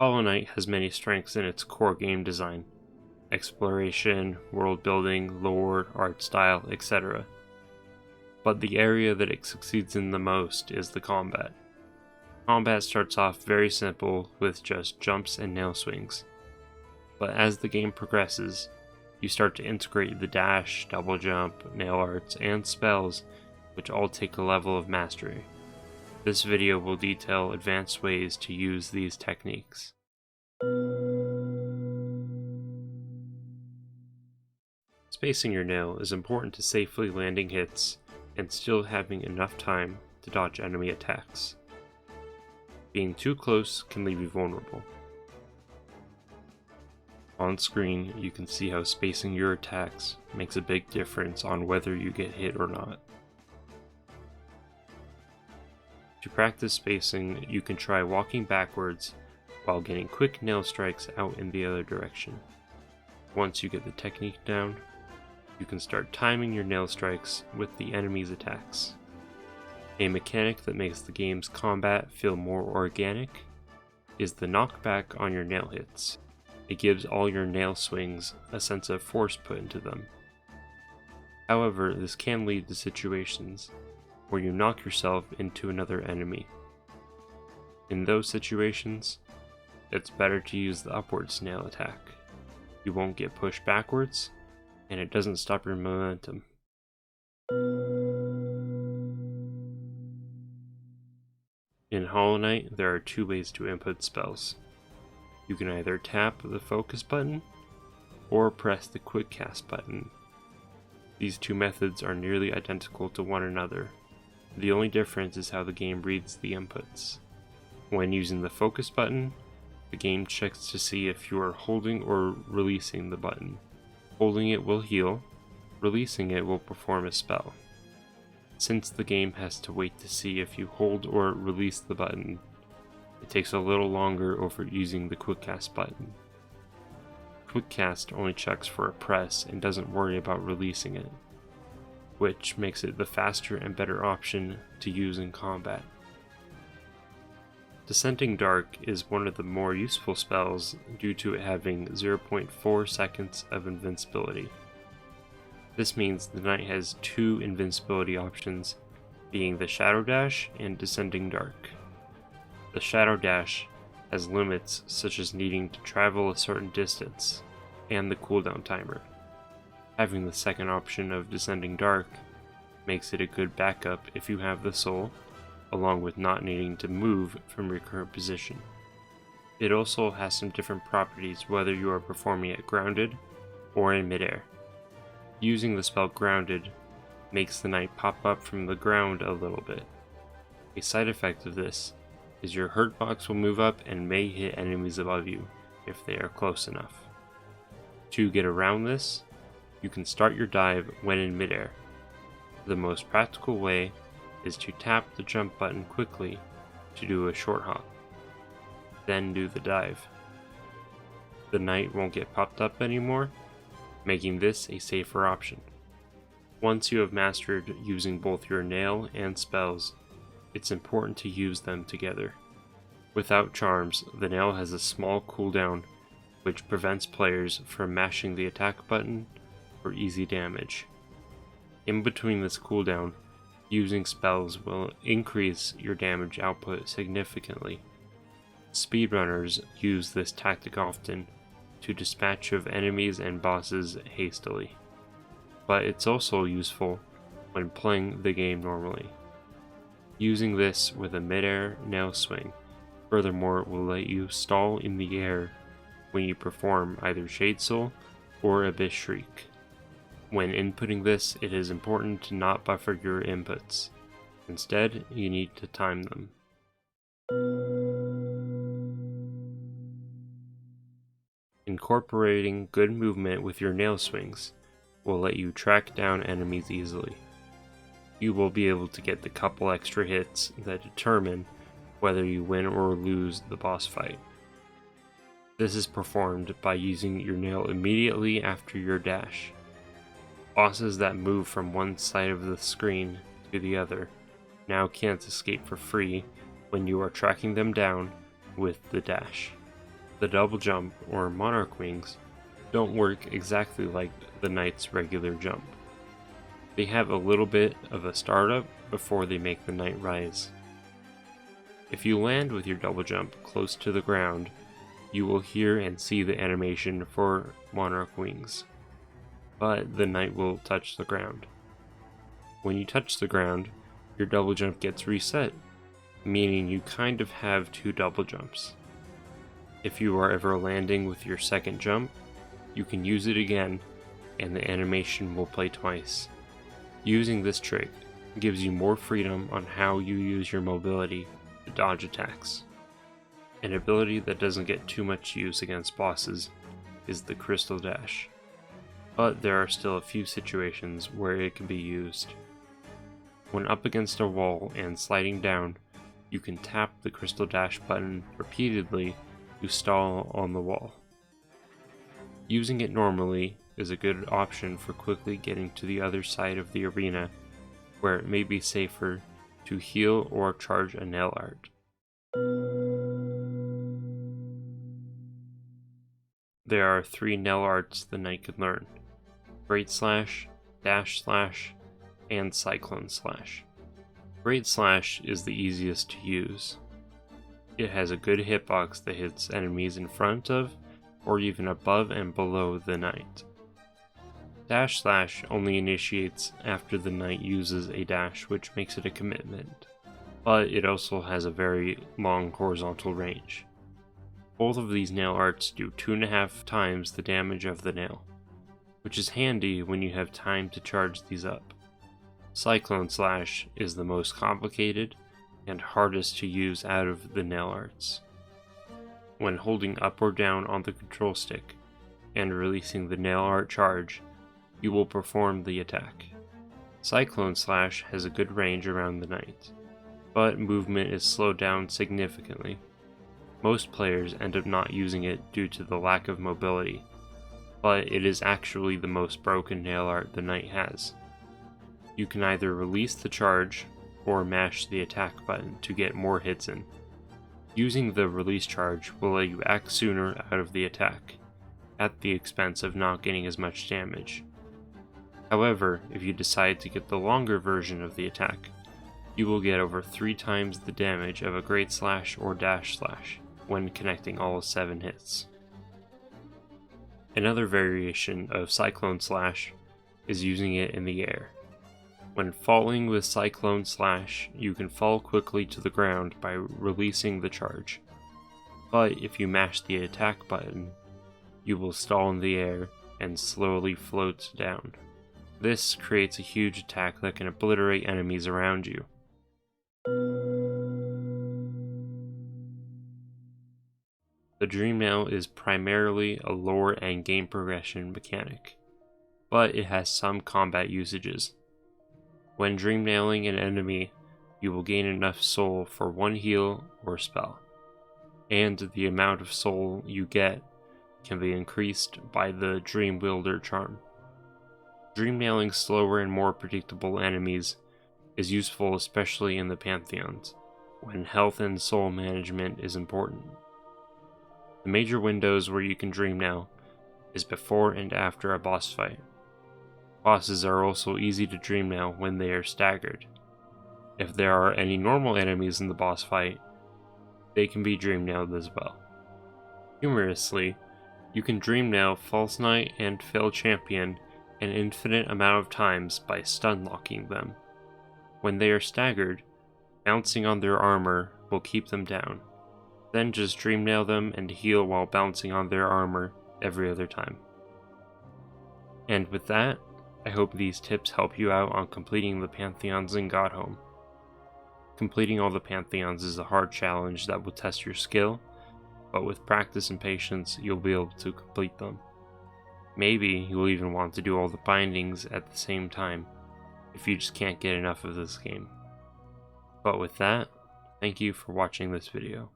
Hollow Knight has many strengths in its core game design: exploration, world building, lore, art style, etc. But the area that it succeeds in the most is the combat. Combat starts off very simple with just jumps and nail swings. But as the game progresses, you start to integrate the dash, double jump, nail arts, and spells, which all take a level of mastery. This video will detail advanced ways to use these techniques. Spacing your nail is important to safely landing hits and still having enough time to dodge enemy attacks. Being too close can leave you vulnerable. On screen, you can see how spacing your attacks makes a big difference on whether you get hit or not. To practice spacing, you can try walking backwards while getting quick nail strikes out in the other direction. Once you get the technique down, you can start timing your nail strikes with the enemy's attacks. A mechanic that makes the game's combat feel more organic is the knockback on your nail hits. It gives all your nail swings a sense of force put into them. However, this can lead to situations where you knock yourself into another enemy. In those situations, it's better to use the upwards nail attack. You won't get pushed backwards, and it doesn't stop your momentum. In Hollow Knight, there are two ways to input spells. You can either tap the focus button or press the quick cast button. These two methods are nearly identical to one another. The only difference is how the game reads the inputs. When using the focus button, the game checks to see if you are holding or releasing the button. Holding it will heal, releasing it will perform a spell. Since the game has to wait to see if you hold or release the button, it takes a little longer over using the quick cast button. Quick cast only checks for a press and doesn't worry about releasing it, which makes it the faster and better option to use in combat. Descending Dark is one of the more useful spells due to it having 0.4 seconds of invincibility. This means the knight has two invincibility options, being the Shadow Dash and Descending Dark. The Shadow Dash has limits such as needing to travel a certain distance, and the cooldown timer. Having the second option of Descending Dark makes it a good backup if you have the soul, along with not needing to move from your current position. It also has some different properties whether you are performing it grounded or in midair. Using the spell Grounded makes the knight pop up from the ground a little bit. A side effect of this is your hurt box will move up and may hit enemies above you if they are close enough. To get around this, you can start your dive when in midair. The most practical way is to tap the jump button quickly to do a short hop, then do the dive. The knight won't get popped up anymore, making this a safer option. Once you have mastered using both your nail and spells, it's important to use them together. Without charms, the nail has a small cooldown which prevents players from mashing the attack button for easy damage. In between this cooldown, using spells will increase your damage output significantly. Speedrunners use this tactic often to dispatch of enemies and bosses hastily, but it's also useful when playing the game normally. Using this with a mid-air nail swing, furthermore, will let you stall in the air when you perform either Shade Soul or Abyss Shriek. When inputting this, it is important to not buffer your inputs. Instead, you need to time them. Incorporating good movement with your nail swings will let you track down enemies easily. You will be able to get the couple extra hits that determine whether you win or lose the boss fight. This is performed by using your nail immediately after your dash. Bosses that move from one side of the screen to the other now can't escape for free when you are tracking them down with the dash. The double jump, or monarch wings, don't work exactly like the knight's regular jump. They have a little bit of a startup before they make the knight rise. If you land with your double jump close to the ground, you will hear and see the animation for monarch wings, but the knight will touch the ground. When you touch the ground, your double jump gets reset, meaning you kind of have two double jumps. If you are ever landing with your second jump, you can use it again, and the animation will play twice. Using this trick gives you more freedom on how you use your mobility to dodge attacks. An ability that doesn't get too much use against bosses is the Crystal Dash, but there are still a few situations where it can be used. When up against a wall and sliding down, you can tap the Crystal Dash button repeatedly to stall on the wall. Using it normally is a good option for quickly getting to the other side of the arena, where it may be safer to heal or charge a nail art. There are 3 nail arts the knight can learn: Great Slash, Dash Slash, and Cyclone Slash. Great Slash is the easiest to use. It has a good hitbox that hits enemies in front of or even above and below the knight. Dash Slash only initiates after the knight uses a dash, which makes it a commitment, but it also has a very long horizontal range. Both of these nail arts do 2.5 times the damage of the nail, which is handy when you have time to charge these up. Cyclone Slash is the most complicated and hardest to use out of the nail arts. When holding up or down on the control stick and releasing the nail art charge, you will perform the attack. Cyclone Slash has a good range around the knight, but movement is slowed down significantly. Most players end up not using it due to the lack of mobility, but it is actually the most broken nail art the knight has. You can either release the charge or mash the attack button to get more hits in. Using the release charge will let you act sooner out of the attack, at the expense of not getting as much damage. However, if you decide to get the longer version of the attack, you will get over 3 times the damage of a Great Slash or Dash Slash when connecting all 7 hits. Another variation of Cyclone Slash is using it in the air. When falling with Cyclone Slash, you can fall quickly to the ground by releasing the charge, but if you mash the attack button, you will stall in the air and slowly float down. This creates a huge attack that can obliterate enemies around you. The Dream Nail is primarily a lore and game progression mechanic, but it has some combat usages. When dream nailing an enemy, you will gain enough soul for 1 heal or spell, and the amount of soul you get can be increased by the Dream Wielder charm. Dream nailing slower and more predictable enemies is useful, especially in the Pantheons, when health and soul management is important. The major windows where you can dream nail is before and after a boss fight. Bosses are also easy to dream nail when they are staggered. If there are any normal enemies in the boss fight, they can be dream nailed as well. Humorously, you can dream nail False Knight and Fail Champion an infinite amount of times by stun locking them. When they are staggered, bouncing on their armor will keep them down. Then just dream nail them and heal while bouncing on their armor every other time. And with that, I hope these tips help you out on completing the Pantheons in GodHome. Completing all the Pantheons is a hard challenge that will test your skill, but with practice and patience, you'll be able to complete them. Maybe you'll even want to do all the bindings at the same time, if you just can't get enough of this game. But with that, thank you for watching this video.